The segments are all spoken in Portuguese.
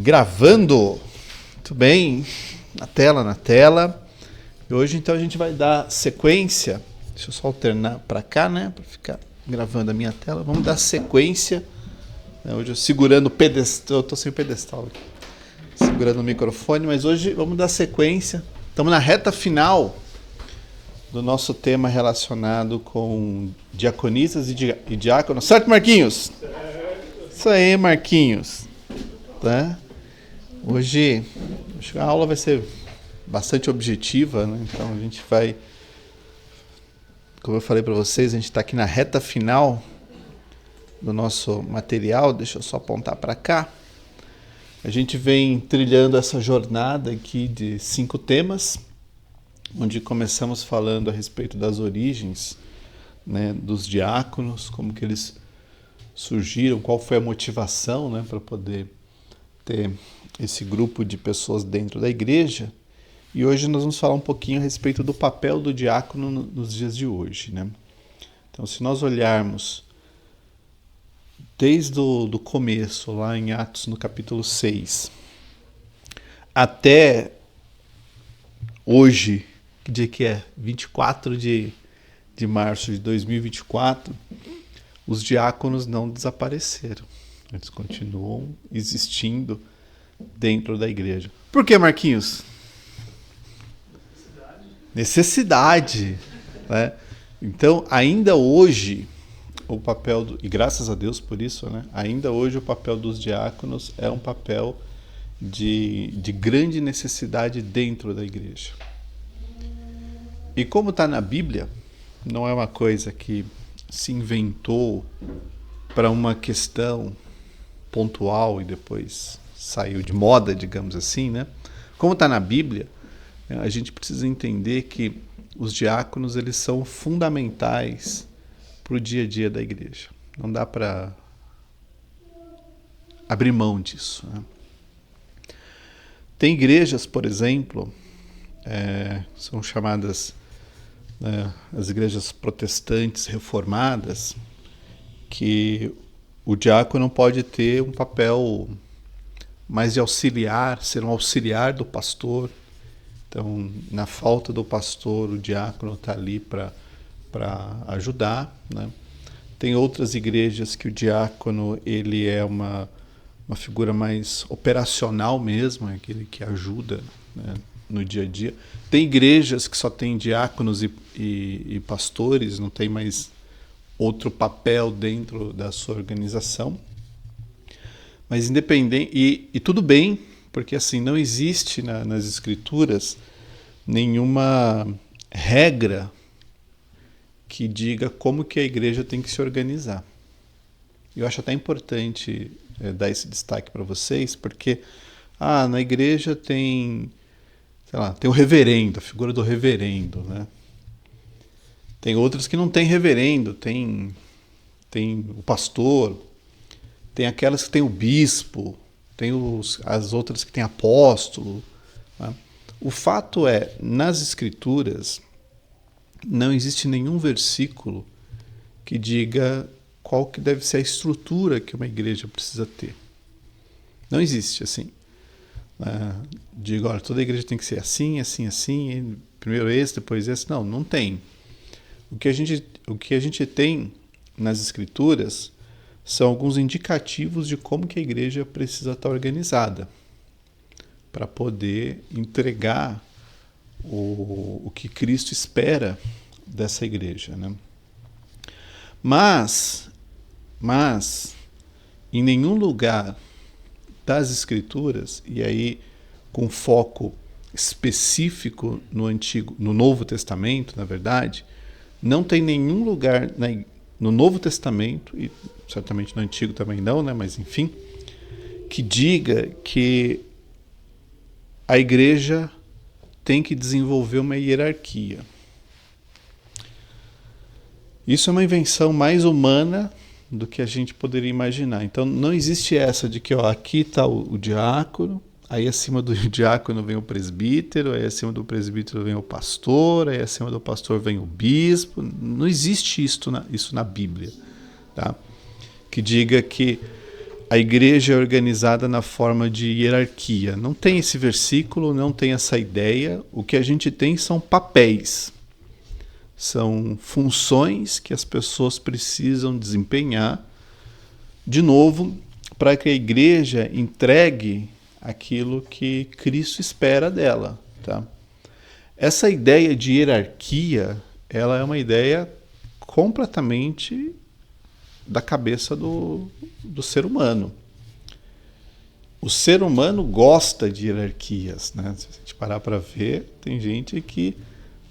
Gravando, muito bem, na tela. E hoje então a gente vai dar sequência, deixa eu só alternar para cá, né, para ficar gravando a minha tela. Vamos dar sequência, né? Hoje eu segurando o pedestal, eu tô sem o pedestal aqui, segurando o microfone, mas hoje vamos dar sequência. Estamos na reta final do nosso tema relacionado com diaconisas e diáconos. Certo, Marquinhos? Isso aí, Marquinhos. Tá? Hoje a aula vai ser bastante objetiva, né? Então a gente vai, como eu falei para vocês, a gente está aqui na reta final do nosso material. Deixa eu só apontar para cá. A gente vem trilhando essa jornada aqui de 5 temas, onde começamos falando a respeito das origens, né, dos diáconos, como que eles surgiram, qual foi a motivação, né, para poder ter esse grupo de pessoas dentro da igreja. E hoje nós vamos falar um pouquinho a respeito do papel do diácono nos dias de hoje, né? Então, se nós olharmos desde o começo, lá em Atos, no capítulo 6, até hoje, que dia que é? 24 de março de 2024, os diáconos não desapareceram. Eles continuam existindo dentro da igreja. Por que, Marquinhos? Necessidade. Né? Então, ainda hoje, o papel, e graças a Deus por isso, né? Ainda hoje o papel dos diáconos é um papel de grande necessidade dentro da igreja. E como está na Bíblia, não é uma coisa que se inventou para uma questão pontual e depois saiu de moda, digamos assim, né? Como está na Bíblia, a gente precisa entender que os diáconos, eles são fundamentais para o dia a dia da igreja. Não dá para abrir mão disso, né? Tem igrejas, por exemplo, são chamadas as igrejas protestantes reformadas, que o diácono pode ter um papel mais de auxiliar, ser um auxiliar do pastor. Então, na falta do pastor, o diácono está ali para ajudar, né? Tem outras igrejas que o diácono ele é uma figura mais operacional mesmo, aquele que ajuda, né, no dia a dia. Tem igrejas que só tem diáconos e pastores, não tem mais outro papel dentro da sua organização. Mas independente, e tudo bem, porque assim, não existe nas escrituras nenhuma regra que diga como que a igreja tem que se organizar. Eu acho até importante dar esse destaque para vocês, porque na igreja tem, sei lá, tem o reverendo, a figura do reverendo, né? Tem outras que não tem reverendo, tem o pastor, tem aquelas que tem o bispo, tem as outras que tem apóstolo, né? O fato é, nas escrituras, não existe nenhum versículo que diga qual que deve ser a estrutura que uma igreja precisa ter. Não existe assim. Digo, olha, toda igreja tem que ser assim, assim, assim, primeiro esse, depois esse. Não tem. O que a gente tem nas escrituras são alguns indicativos de como que a igreja precisa estar organizada para poder entregar o que Cristo espera dessa igreja, né? Mas em nenhum lugar das escrituras, e aí com foco específico no Novo Testamento, na verdade, não tem nenhum lugar no Novo Testamento, e certamente no Antigo também não, né? Mas enfim, que diga que a igreja tem que desenvolver uma hierarquia. Isso é uma invenção mais humana do que a gente poderia imaginar. Então não existe essa de que aqui está o diácono, aí acima do diácono vem o presbítero, aí acima do presbítero vem o pastor, aí acima do pastor vem o bispo. Não existe isso na Bíblia, tá? Que diga que a igreja é organizada na forma de hierarquia. Não tem esse versículo, não tem essa ideia. O que a gente tem são papéis. São funções que as pessoas precisam desempenhar, de novo, para que a igreja entregue aquilo que Cristo espera dela. Tá? Essa ideia de hierarquia, ela é uma ideia completamente da cabeça do ser humano. O ser humano gosta de hierarquias, né? Se a gente parar para ver, tem gente que,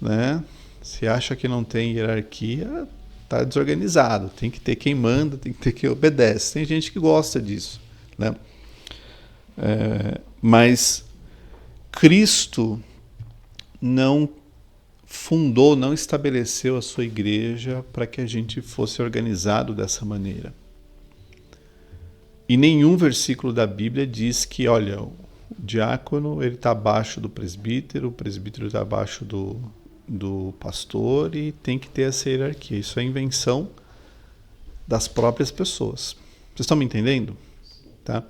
né, se acha que não tem hierarquia, está desorganizado. Tem que ter quem manda, tem que ter quem obedece. Tem gente que gosta disso, né? Mas Cristo não fundou, não estabeleceu a sua igreja para que a gente fosse organizado dessa maneira. E nenhum versículo da Bíblia diz que, olha, o diácono ele está abaixo do presbítero, o presbítero está abaixo do pastor e tem que ter essa hierarquia. Isso é invenção das próprias pessoas. Vocês estão me entendendo? Tá?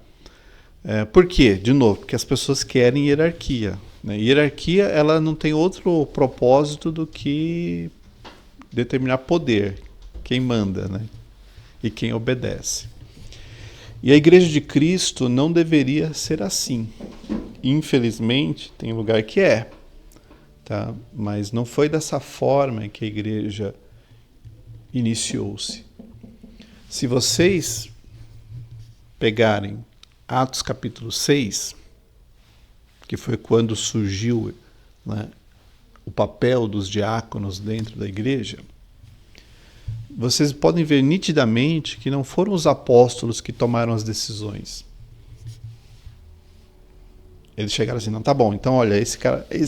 Por quê? De novo, porque as pessoas querem hierarquia. Né? Hierarquia ela não tem outro propósito do que determinar poder, quem manda, né? E quem obedece. E a Igreja de Cristo não deveria ser assim. Infelizmente, tem lugar que é. Tá? Mas não foi dessa forma que a Igreja iniciou-se. Se vocês pegarem Atos capítulo 6, que foi quando surgiu, né, o papel dos diáconos dentro da igreja, vocês podem ver nitidamente que não foram os apóstolos que tomaram as decisões. Eles chegaram assim, não, tá bom, então olha, esse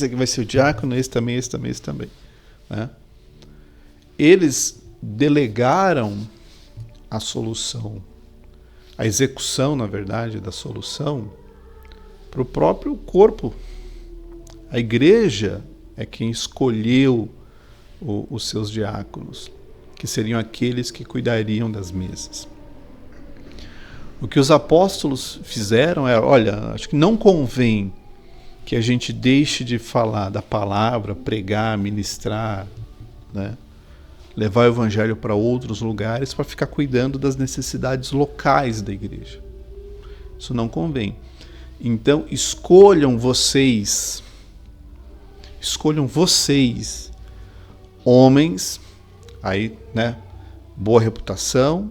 aqui vai ser o diácono, esse também, esse também, esse também. Né? Eles delegaram a solução, a execução, na verdade, da solução para o próprio corpo. A igreja é quem escolheu os seus diáconos, que seriam aqueles que cuidariam das mesas. O que os apóstolos fizeram é, olha, acho que não convém que a gente deixe de falar da palavra, pregar, ministrar, né? Levar o evangelho para outros lugares para ficar cuidando das necessidades locais da igreja. Isso não convém. Então, escolham vocês, homens, aí, né, boa reputação,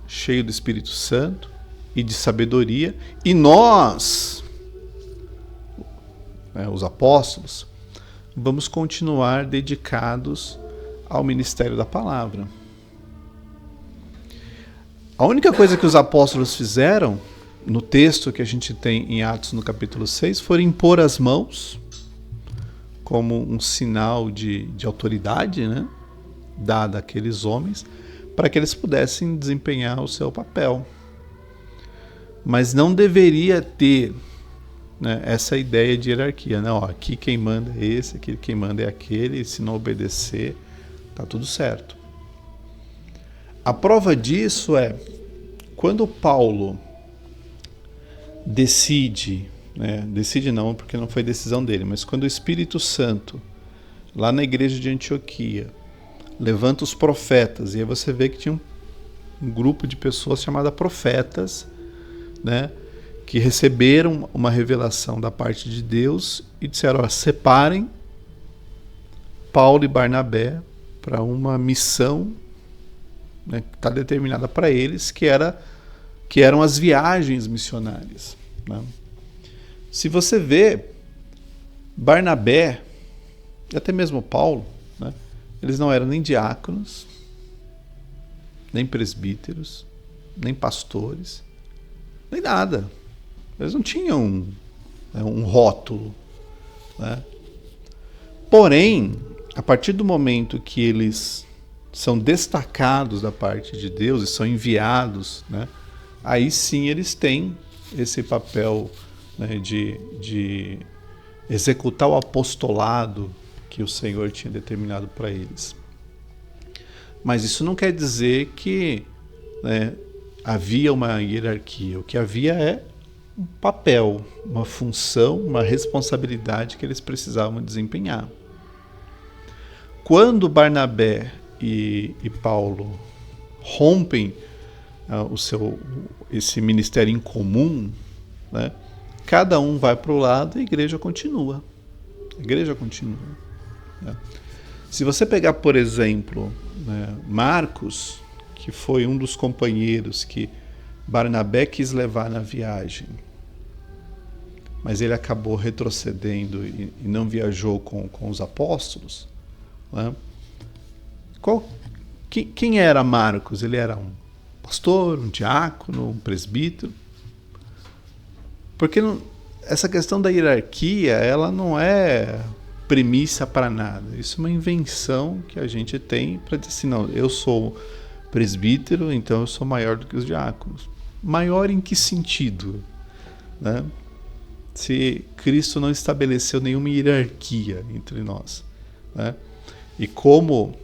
cheio do Espírito Santo e de sabedoria, e nós, né, os apóstolos, vamos continuar dedicados ao ministério da palavra. A única coisa que os apóstolos fizeram, no texto que a gente tem em Atos no capítulo 6, foi impor as mãos como um sinal de autoridade, né, dada àqueles homens, para que eles pudessem desempenhar o seu papel. Mas não deveria ter, né, essa ideia de hierarquia. Né? Ó, aqui quem manda é esse, aqui quem manda é aquele, e se não obedecer, tá tudo certo. A prova disso é quando Paulo decide não, porque não foi decisão dele, mas quando o Espírito Santo, lá na igreja de Antioquia, levanta os profetas, e aí você vê que tinha um grupo de pessoas chamadas profetas, né, que receberam uma revelação da parte de Deus e disseram, ó, separem Paulo e Barnabé para uma missão, né, que está determinada para eles, que eram as viagens missionárias. Né? Se você vê, Barnabé, e até mesmo Paulo, né, eles não eram nem diáconos, nem presbíteros, nem pastores, nem nada. Eles não tinham, né, um rótulo. Né? Porém, a partir do momento que eles são destacados da parte de Deus e são enviados, né, aí sim eles têm esse papel, né, de executar o apostolado que o Senhor tinha determinado para eles. Mas isso não quer dizer que, né, havia uma hierarquia. O que havia é um papel, uma função, uma responsabilidade que eles precisavam desempenhar. Quando Barnabé e Paulo rompem esse ministério em comum, né, cada um vai para o lado e a igreja continua. A igreja continua. Né? Se você pegar, por exemplo, né, Marcos, que foi um dos companheiros que Barnabé quis levar na viagem, mas ele acabou retrocedendo e não viajou com os apóstolos, né? Quem era Marcos? Ele era um pastor, um diácono, um presbítero? Porque essa questão da hierarquia, ela não é premissa para nada. Isso é uma invenção que a gente tem para dizer assim, não, eu sou presbítero, então eu sou maior do que os diáconos. Maior em que sentido? Né? Se Cristo não estabeleceu nenhuma hierarquia entre nós. Né? E como,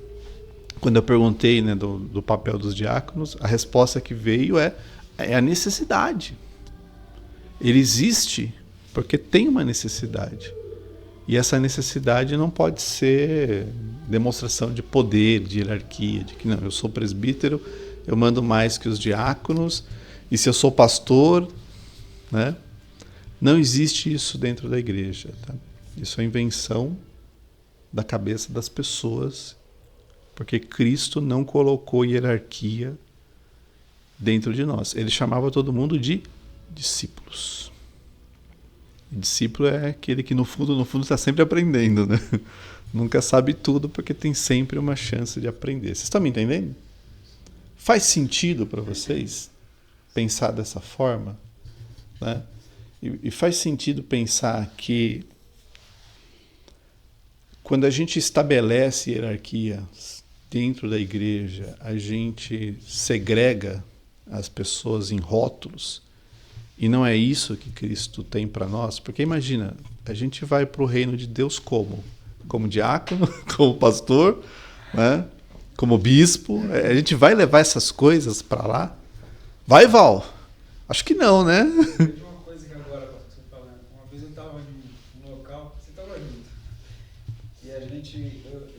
quando eu perguntei, né, do papel dos diáconos, a resposta que veio é a necessidade. Ele existe porque tem uma necessidade. E essa necessidade não pode ser demonstração de poder, de hierarquia, de que não, eu sou presbítero, eu mando mais que os diáconos, e se eu sou pastor, né? Não existe isso dentro da igreja. Tá? Isso é invenção da cabeça das pessoas, porque Cristo não colocou hierarquia dentro de nós. Ele chamava todo mundo de discípulos. E discípulo é aquele que no fundo está sempre aprendendo, né? Nunca sabe tudo porque tem sempre uma chance de aprender. Vocês estão me entendendo? Faz sentido para vocês pensar dessa forma? Né? E faz sentido pensar que quando a gente estabelece hierarquias dentro da igreja, a gente segrega as pessoas em rótulos. E não é isso que Cristo tem para nós, porque imagina, a gente vai para o reino de Deus como? Como diácono, como pastor, né? Como bispo, a gente vai levar essas coisas para lá? Vai, Val? Acho que não, né? Uma coisa que agora, você falando, uma vez eu estava num local, você estava junto, e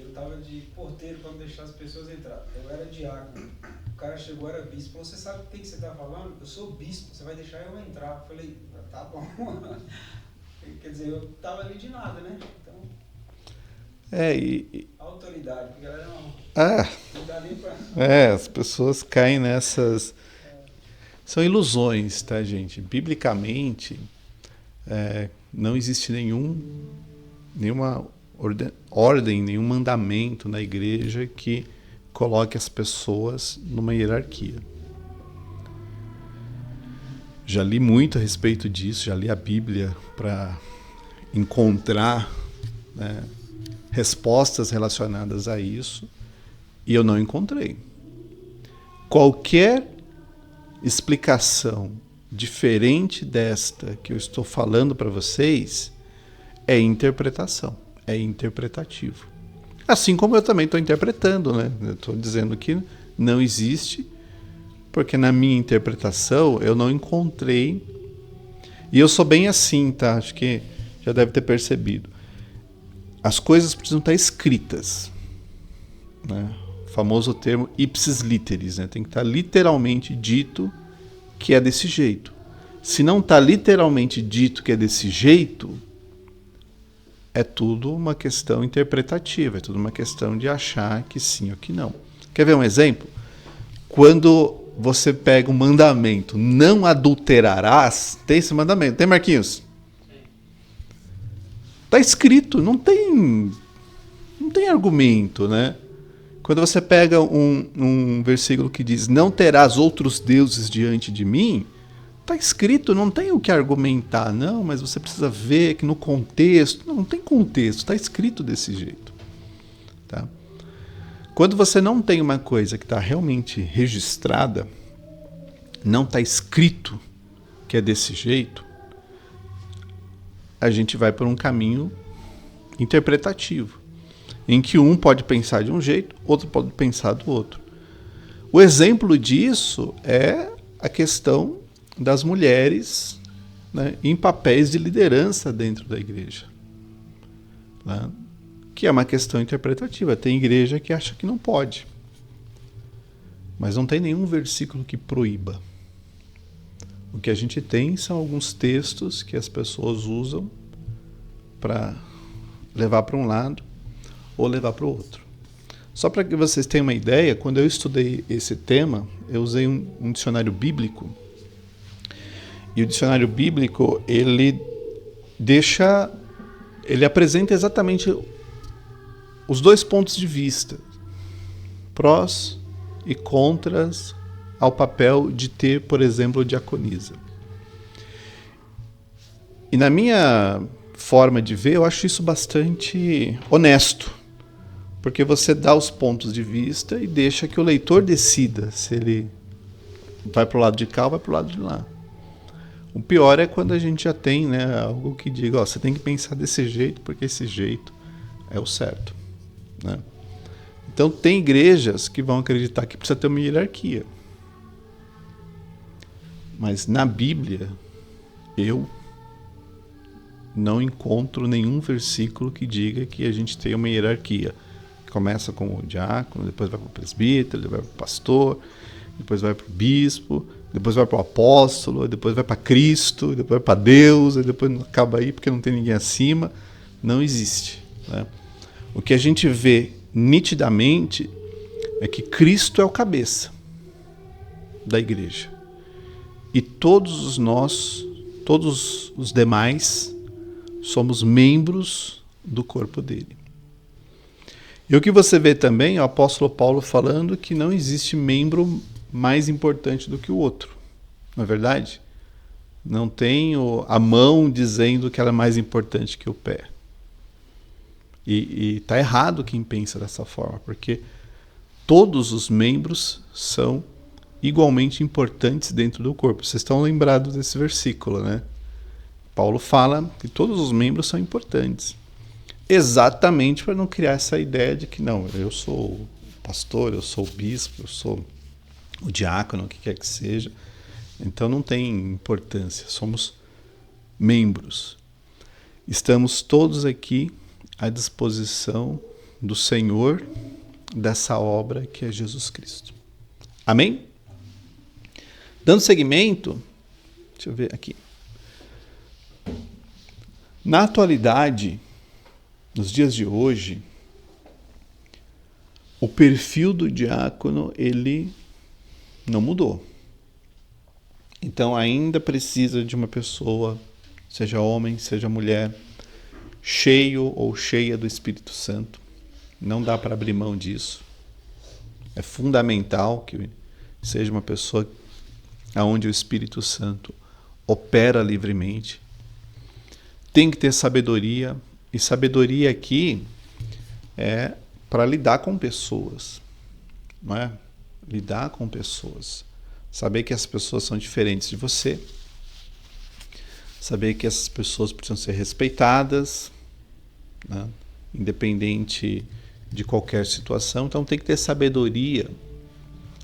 eu estava de porteiro para não deixar as pessoas entrar, eu era diácono. O cara chegou, era bispo, falou, você sabe o que você está falando? Eu sou bispo, você vai deixar eu entrar. Eu falei, tá bom. Quer dizer, eu estava ali de nada, né? Então, autoridade, porque ela não dá nem para... as pessoas caem nessas... São ilusões, tá, gente? Biblicamente, não existe nenhuma ordem, nenhum mandamento na igreja que coloque as pessoas numa hierarquia. Já li muito a respeito disso, já li a Bíblia para encontrar, né, respostas relacionadas a isso, e eu não encontrei. Qualquer explicação diferente desta que eu estou falando para vocês é interpretação, é interpretativo. Assim como eu também estou interpretando, né? Eu estou dizendo que não existe, porque na minha interpretação eu não encontrei. E eu sou bem assim, tá? Acho que já deve ter percebido. As coisas precisam estar escritas, né? O famoso termo ipsis literis, né? Tem que estar literalmente dito que é desse jeito. Se não está literalmente dito que é desse jeito, é tudo uma questão interpretativa, é tudo uma questão de achar que sim ou que não. Quer ver um exemplo? Quando você pega um mandamento, não adulterarás, tem esse mandamento, tem, Marquinhos? Está escrito, não tem argumento, né? Quando você pega um versículo que diz, não terás outros deuses diante de mim, está escrito, não tem o que argumentar, não, mas você precisa ver que no contexto, não tem contexto, está escrito desse jeito. Tá? Quando você não tem uma coisa que está realmente registrada, não está escrito que é desse jeito, a gente vai por um caminho interpretativo, em que um pode pensar de um jeito, outro pode pensar do outro. O exemplo disso é a questão das mulheres, né, em papéis de liderança dentro da igreja, né, que é uma questão interpretativa. Tem igreja que acha que não pode, mas não tem nenhum versículo que proíba. O que a gente tem são alguns textos que as pessoas usam para levar para um lado ou levar para o outro. Só para que vocês tenham uma ideia, quando eu estudei esse tema, eu usei um dicionário bíblico. E o dicionário bíblico, ele apresenta exatamente os dois pontos de vista, prós e contras ao papel de ter, por exemplo, diaconisa. E na minha forma de ver, eu acho isso bastante honesto, porque você dá os pontos de vista e deixa que o leitor decida se ele vai para o lado de cá ou vai para o lado de lá. O pior é quando a gente já tem, né, algo que diga, ó, você tem que pensar desse jeito, porque esse jeito é o certo, né? Então tem igrejas que vão acreditar que precisa ter uma hierarquia. Mas na Bíblia, eu não encontro nenhum versículo que diga que a gente tem uma hierarquia. Começa com o diácono, depois vai para o presbítero, depois vai para o pastor, depois vai para o bispo, depois vai para o apóstolo, depois vai para Cristo, depois vai para Deus, e depois não acaba aí porque não tem ninguém acima. Não existe, né? O que a gente vê nitidamente é que Cristo é o cabeça da igreja. E todos os demais, somos membros do corpo dele. E o que você vê também é o apóstolo Paulo falando que não existe membro mais importante do que o outro. Não é verdade? Não tem a mão dizendo que ela é mais importante que o pé. E está errado quem pensa dessa forma, porque todos os membros são igualmente importantes dentro do corpo. Vocês estão lembrados desse versículo, né? Paulo fala que todos os membros são importantes. Exatamente para não criar essa ideia de que não, eu sou o pastor, eu sou o bispo, eu sou o diácono, o que quer que seja. Então não tem importância, somos membros. Estamos todos aqui à disposição do Senhor dessa obra que é Jesus Cristo. Amém? Dando seguimento, deixa eu ver aqui. Na atualidade, nos dias de hoje, o perfil do diácono, ele não mudou. Então ainda precisa de uma pessoa, seja homem, seja mulher, cheio ou cheia do Espírito Santo. Não dá para abrir mão disso. É fundamental que seja uma pessoa onde o Espírito Santo opera livremente. Tem que ter sabedoria, e sabedoria aqui é para lidar com pessoas, não é? Lidar com pessoas. Saber que as pessoas são diferentes de você. Saber que essas pessoas precisam ser respeitadas, né? Independente de qualquer situação. Então tem que ter sabedoria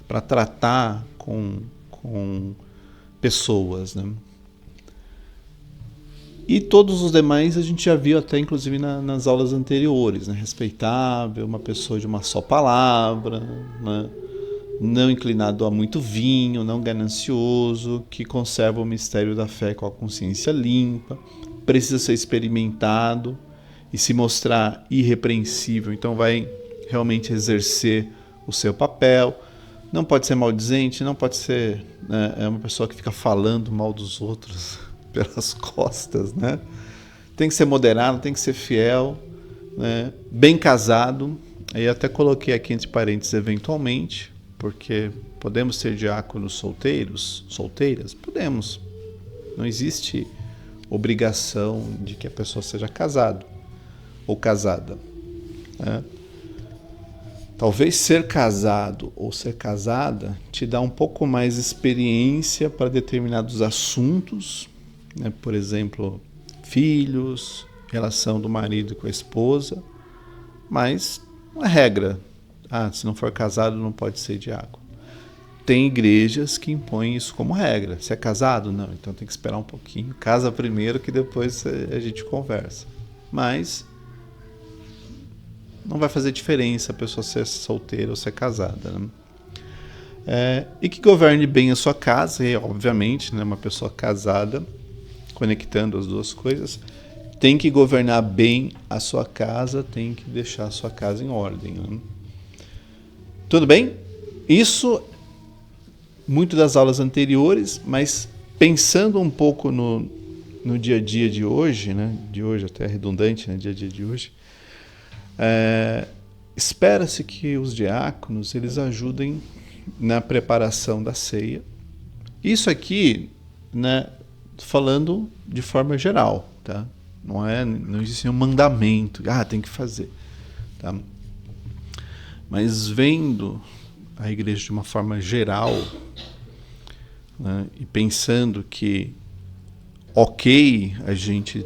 para tratar com pessoas, né? E todos os demais a gente já viu até inclusive nas aulas anteriores, né? Respeitável, uma pessoa de uma só palavra, né? Não inclinado a muito vinho, não ganancioso, que conserva o mistério da fé com a consciência limpa, precisa ser experimentado e se mostrar irrepreensível, então vai realmente exercer o seu papel. Não pode ser maldizente, não pode ser, né, uma pessoa que fica falando mal dos outros pelas costas, né? Tem que ser moderado, tem que ser fiel, né? Bem casado. Aí até coloquei aqui entre parênteses eventualmente, porque podemos ser diáconos solteiras? Podemos. Não existe obrigação de que a pessoa seja casado ou casada, né? Talvez ser casado ou ser casada te dá um pouco mais experiência para determinados assuntos, né? Por exemplo, filhos, relação do marido com a esposa, mas uma regra. Se não for casado não pode ser diácono. tem igrejas que impõem isso como regra. Você é casado? Não, então tem que esperar um pouquinho. Casa primeiro que depois a gente conversa. Mas não vai fazer diferença a pessoa ser solteira ou ser casada, né? E que governe bem a sua casa, e obviamente, né, uma pessoa casada, conectando as duas coisas, tem que governar bem a sua casa, tem que deixar a sua casa em ordem, né? Tudo bem? Isso, muito das aulas anteriores, mas pensando um pouco no dia a dia de hoje, né? De hoje até é redundante, né? Dia a dia de hoje, espera-se que os diáconos eles ajudem na preparação da ceia. Isso aqui, né, falando de forma geral, tá? Não existe nenhum mandamento, tem que fazer, tá? Mas vendo a igreja de uma forma geral, né, e pensando que ok a gente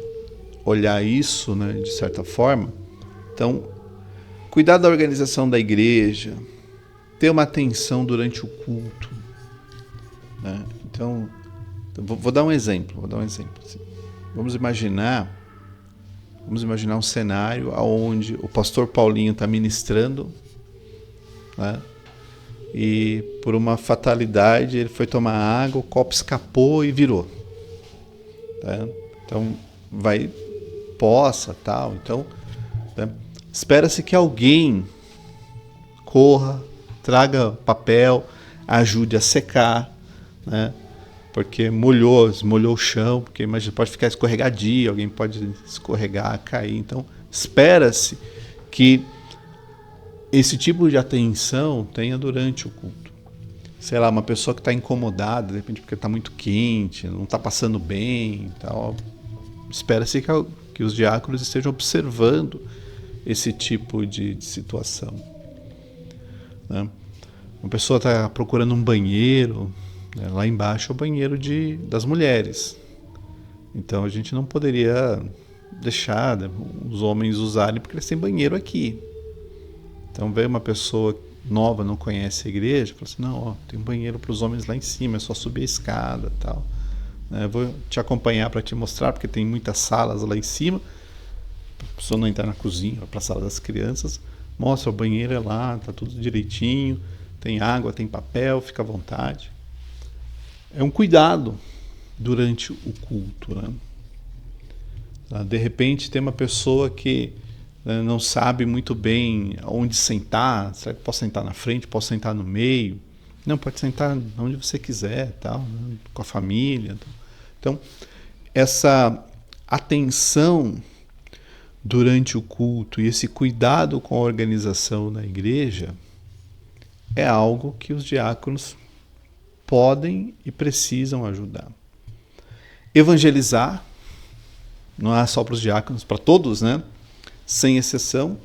olhar isso, né, de certa forma, então cuidar da organização da igreja, ter uma atenção durante o culto, né? Então vou dar um exemplo. Assim. Vamos imaginar um cenário onde o pastor Paulinho está ministrando, né? E por uma fatalidade ele foi tomar água, o copo escapou e virou. Tá? Então poça, tal. Então, né? Espera-se que alguém corra, traga papel, ajude a secar, né? Porque molhou o chão, porque imagina, pode ficar escorregadio, alguém pode escorregar, cair. Então, espera-se que esse tipo de atenção tenha durante o culto. Sei lá, uma pessoa que está incomodada, de repente porque está muito quente, não está passando bem e tal. Espera-se que os diáconos estejam observando esse tipo de situação, né? Uma pessoa está procurando um banheiro, né? Lá embaixo é o banheiro das mulheres. Então a gente não poderia deixar, né, os homens usarem porque eles têm banheiro aqui. Então veio uma pessoa nova, não conhece a igreja, fala assim, não, tem um banheiro para os homens lá em cima, é só subir a escada, tal. Eu vou te acompanhar para te mostrar, porque tem muitas salas lá em cima. A pessoa não entrar na cozinha, vai para a sala das crianças, mostra, o banheiro é lá, tá tudo direitinho, tem água, tem papel, fica à vontade. É um cuidado durante o culto, né? De repente tem uma pessoa que, né, não sabe muito bem onde sentar. Será que posso sentar na frente? Posso sentar no meio? Não, pode sentar onde você quiser, tal, né? Com a família. Tal. Então, essa atenção durante o culto e esse cuidado com a organização na igreja é algo que os diáconos podem e precisam ajudar. Evangelizar, não é só para os diáconos, para todos, né? Sem exceção,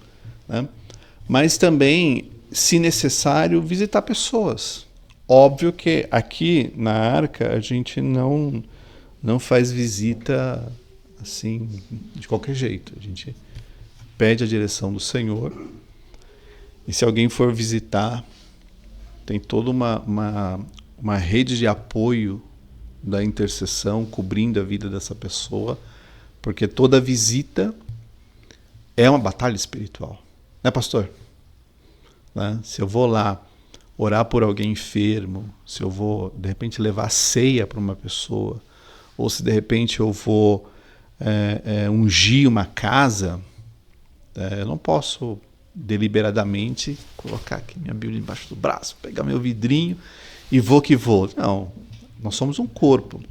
né? Mas também, se necessário, visitar pessoas. Óbvio que aqui na Arca a gente não faz visita assim de qualquer jeito. A gente pede a direção do Senhor, e se alguém for visitar, tem toda uma rede de apoio da intercessão cobrindo a vida dessa pessoa, porque toda visita é uma batalha espiritual, né, pastor? Né? Se eu vou lá orar por alguém enfermo, se eu vou de repente levar ceia para uma pessoa, ou se de repente eu vou ungir uma casa, eu não posso deliberadamente colocar aqui minha Bíblia embaixo do braço, pegar meu vidrinho e vou que vou. Não, nós somos um corpo.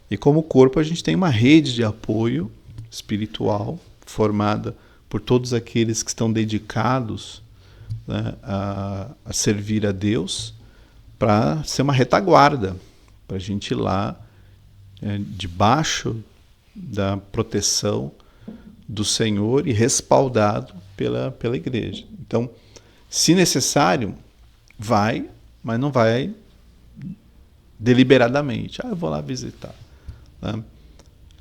E como corpo a gente tem uma rede de apoio espiritual formada por todos aqueles que estão dedicados, né, a servir a Deus, para ser uma retaguarda, para a gente ir lá debaixo da proteção do Senhor e respaldado pela igreja. Então, se necessário, vai, mas não vai deliberadamente. Eu vou lá visitar. Né?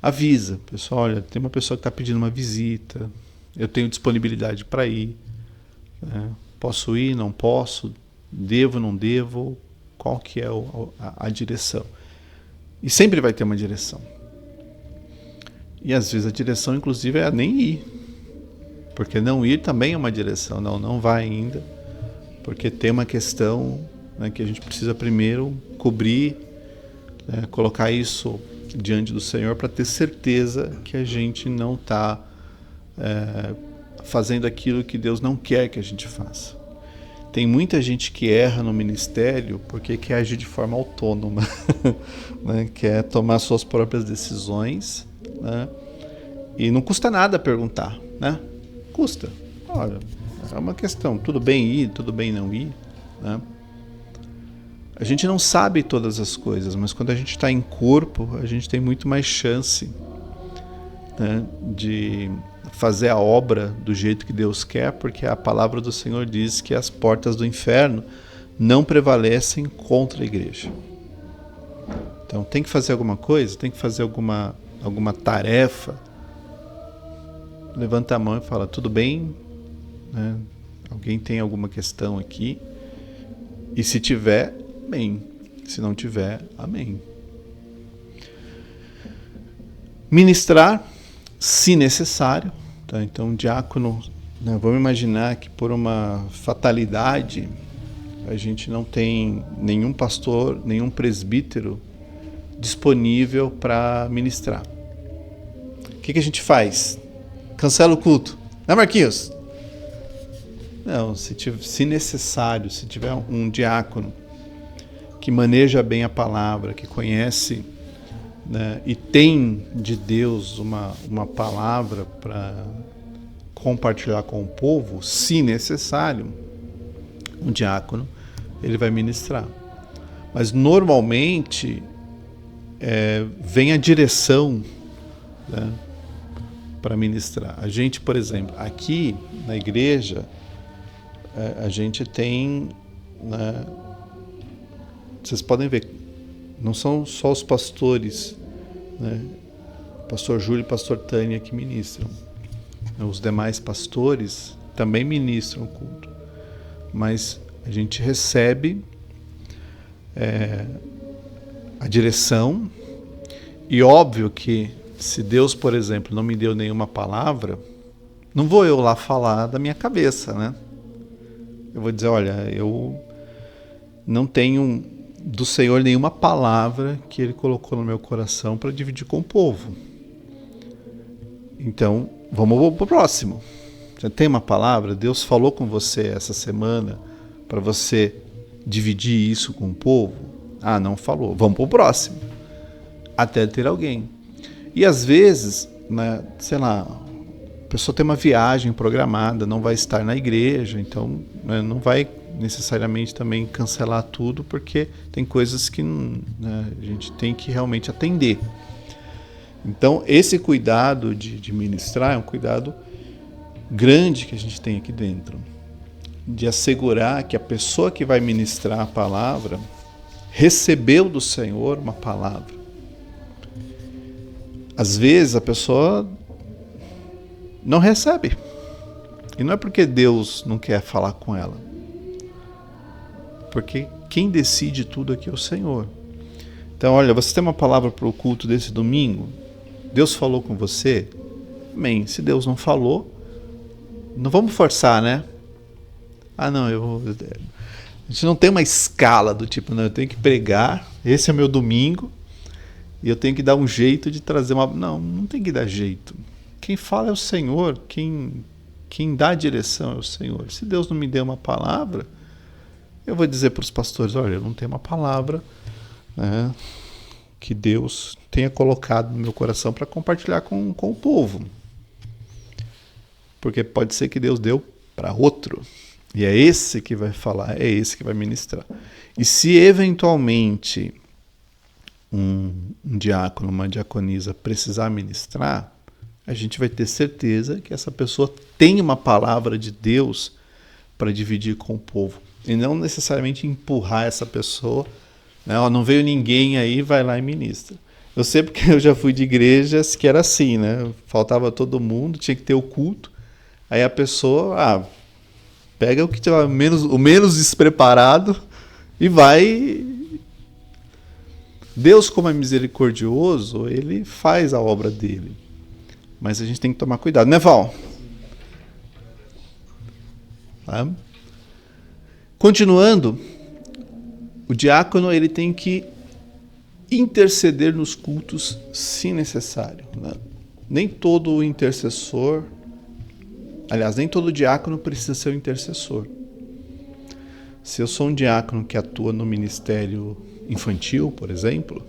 Avisa, pessoal, olha, tem uma pessoa que está pedindo uma visita, eu tenho disponibilidade para ir. Posso ir, não posso, devo, não devo. qual que é a direção. E sempre vai ter uma direção. E às vezes a direção, inclusive, é nem ir. Porque não ir também é uma direção. Não vai ainda. Porque tem uma questão, né, que a gente precisa primeiro cobrir, né, colocar isso diante do Senhor para ter certeza que a gente não está fazendo aquilo que Deus não quer que a gente faça. Tem muita gente que erra no ministério porque quer agir de forma autônoma, né? Quer tomar suas próprias decisões, né? E não custa nada perguntar, né? Custa. Olha, é uma questão, tudo bem ir, tudo bem não ir, né? A gente não sabe todas as coisas, mas quando a gente está em corpo, a gente tem muito mais chance, né, de fazer a obra do jeito que Deus quer, porque a palavra do Senhor diz que as portas do inferno não prevalecem contra a igreja. Então tem que fazer alguma coisa, tem que fazer alguma tarefa. Levanta a mão e fala, tudo bem? Né? Alguém tem alguma questão aqui? E se tiver, amém. Se não tiver, amém. Ministrar, se necessário. Tá? Então, o diácono, né, vamos imaginar que por uma fatalidade a gente não tem nenhum pastor, nenhum presbítero disponível para ministrar. O que a gente faz? Cancela o culto. Né, Marquinhos? Não, se necessário, se tiver um diácono que maneja bem a palavra, que conhece, né, e tem de Deus uma palavra para compartilhar com o povo, se necessário, um diácono, ele vai ministrar. Mas normalmente vem a direção, né, para ministrar. A gente, por exemplo, aqui na igreja, a gente tem, né, vocês podem ver, não são só os pastores, né, pastor Júlio e pastor Tânia que ministram. Os demais pastores também ministram o culto. Mas a gente recebe a direção, e óbvio que se Deus, por exemplo, não me deu nenhuma palavra, não vou eu lá falar da minha cabeça, né? Eu vou dizer, olha, eu não tenho do Senhor nenhuma palavra que Ele colocou no meu coração para dividir com o povo. Então, vamos para o próximo. Você tem uma palavra? Deus falou com você essa semana para você dividir isso com o povo? Ah, não falou. Vamos para o próximo. Até ter alguém. E às vezes, né, sei lá, a pessoa tem uma viagem programada, não vai estar na igreja, então, né, não vai necessariamente também cancelar tudo, porque tem coisas que, né, a gente tem que realmente atender. Então, esse cuidado de ministrar é um cuidado grande que a gente tem aqui dentro, de assegurar que a pessoa que vai ministrar a palavra recebeu do Senhor uma palavra. Às vezes a pessoa não recebe. E não é porque Deus não quer falar com ela. Porque quem decide tudo aqui é o Senhor. Então, olha, você tem uma palavra para o culto desse domingo? Deus falou com você? Amém. Se Deus não falou, não vamos forçar, né? Ah, não, a gente não tem uma escala do tipo, não, eu tenho que pregar, esse é meu domingo, e eu tenho que dar um jeito de trazer uma... Não tem que dar jeito. Quem fala é o Senhor, quem dá a direção é o Senhor. Se Deus não me der uma palavra, eu vou dizer para os pastores, olha, eu não tenho uma palavra, né, que Deus tenha colocado no meu coração para compartilhar com o povo. Porque pode ser que Deus deu para outro. E é esse que vai falar, é esse que vai ministrar. E se eventualmente um diácono, uma diaconisa precisar ministrar, a gente vai ter certeza que essa pessoa tem uma palavra de Deus para dividir com o povo. E não necessariamente empurrar essa pessoa, né? Não veio ninguém aí, vai lá e ministra. Eu sei porque eu já fui de igrejas que era assim, né? Faltava todo mundo, tinha que ter o culto. Aí a pessoa pega o que tiver o menos despreparado e vai Deus, como é misericordioso, ele faz a obra dele. Mas a gente tem que tomar cuidado, né, Val? Tá? Continuando, o diácono ele tem que interceder nos cultos se necessário. Né? Nem todo intercessor, aliás, nem todo diácono precisa ser um intercessor. Se eu sou um diácono que atua no ministério infantil, por exemplo,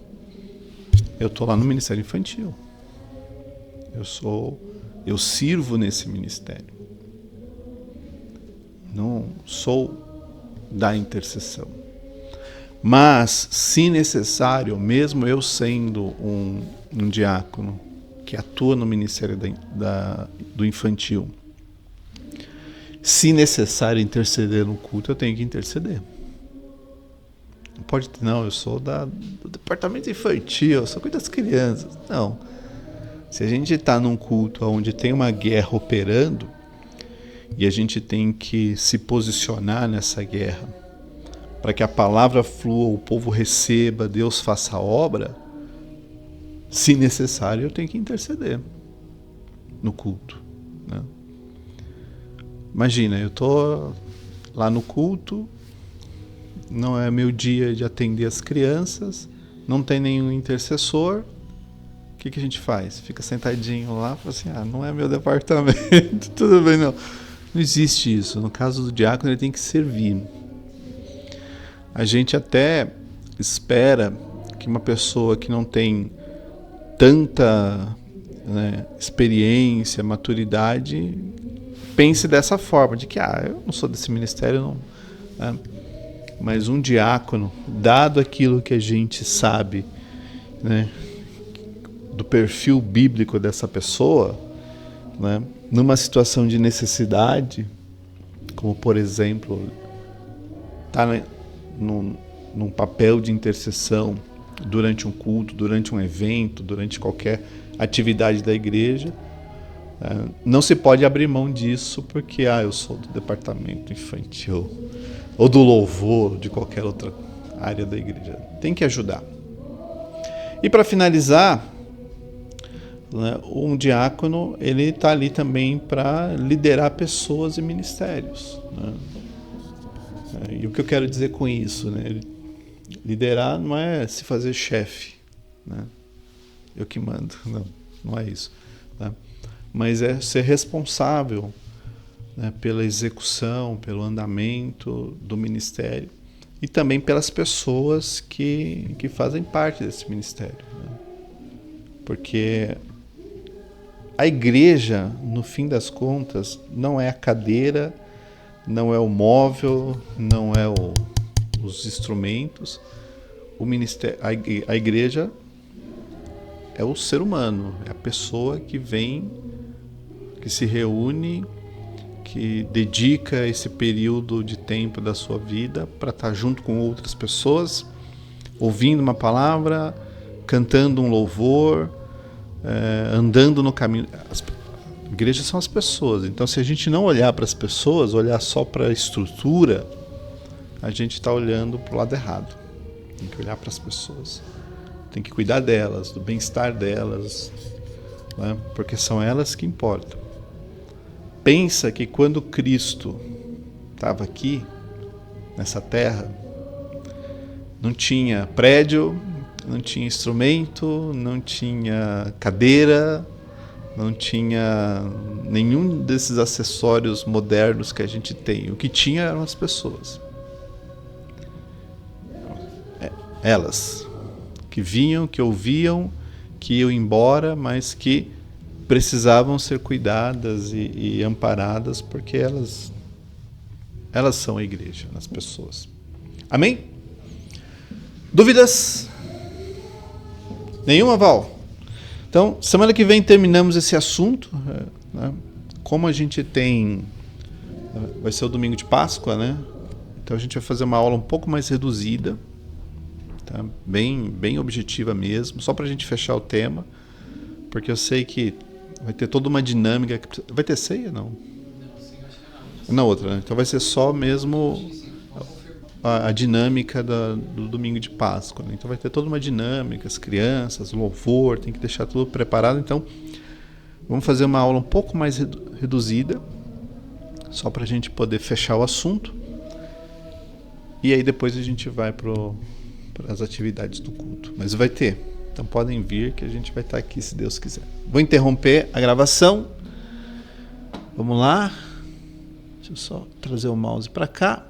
eu estou lá no ministério infantil. Eu sirvo nesse ministério. Não sou da intercessão. Mas, se necessário, mesmo eu sendo um diácono que atua no ministério do infantil, se necessário interceder no culto, eu tenho que interceder. Não pode ter, não, eu sou do departamento infantil, eu só cuido das crianças. Não. Se a gente está num culto onde tem uma guerra operando, e a gente tem que se posicionar nessa guerra, para que a palavra flua, o povo receba, Deus faça a obra, se necessário, eu tenho que interceder no culto. Né? Imagina, eu estou lá no culto, não é meu dia de atender as crianças, não tem nenhum intercessor, o que a gente faz? Fica sentadinho lá e fala assim, não é meu departamento, tudo bem, não. Não existe isso. No caso do diácono, ele tem que servir. A gente até espera que uma pessoa que não tem tanta experiência, maturidade, pense dessa forma, de que eu não sou desse ministério, não. Né? Mas um diácono, dado aquilo que a gente sabe, né, do perfil bíblico dessa pessoa, né, numa situação de necessidade, como por exemplo, tá num papel de intercessão durante um culto, durante um evento, durante qualquer atividade da igreja, não se pode abrir mão disso porque eu sou do departamento infantil ou do louvor, de qualquer outra área da igreja. Tem que ajudar. E para finalizar, um diácono ele está ali também para liderar pessoas e ministérios. Né? E o que eu quero dizer com isso? Né? Liderar não é se fazer chefe. Né? Eu que mando. Não é isso. Né? Mas é ser responsável, né, pela execução, pelo andamento do ministério e também pelas pessoas que fazem parte desse ministério. Né? Porque a igreja, no fim das contas, não é a cadeira, não é o móvel, não é os instrumentos. O ministério, a igreja é o ser humano, é a pessoa que vem, que se reúne, que dedica esse período de tempo da sua vida para estar junto com outras pessoas, ouvindo uma palavra, cantando um louvor, andando no caminho. As igrejas são as pessoas. Então, se a gente não olhar para as pessoas, olhar só para a estrutura, a gente está olhando para o lado errado. Tem que olhar para as pessoas. Tem que cuidar delas, do bem-estar delas, né? Porque são elas que importam. Pensa que quando Cristo estava aqui, nessa terra, não tinha prédio, não tinha instrumento, não tinha cadeira, não tinha nenhum desses acessórios modernos que a gente tem. O que tinha eram as pessoas. Elas, que vinham, que ouviam, que iam embora, mas que precisavam ser cuidadas e amparadas, porque elas são a igreja, as pessoas. Amém? Dúvidas? Nenhuma, Val? Então, semana que vem terminamos esse assunto. Né? Como a gente tem... Vai ser o domingo de Páscoa, né? Então a gente vai fazer uma aula um pouco mais reduzida, tá? Bem objetiva mesmo, só para a gente fechar o tema, porque eu sei que vai ter toda uma dinâmica. Vai ter ceia, não? Na outra, né? Então vai ser só mesmo a dinâmica do domingo de Páscoa, né? Então vai ter toda uma dinâmica, as crianças, o louvor, tem que deixar tudo preparado. Então vamos fazer uma aula um pouco mais reduzida, só para a gente poder fechar o assunto. E aí depois a gente vai para as atividades do culto. Mas vai ter. Então podem vir que a gente vai estar aqui se Deus quiser. Vou interromper a gravação. Vamos lá. Deixa eu só trazer o mouse para cá.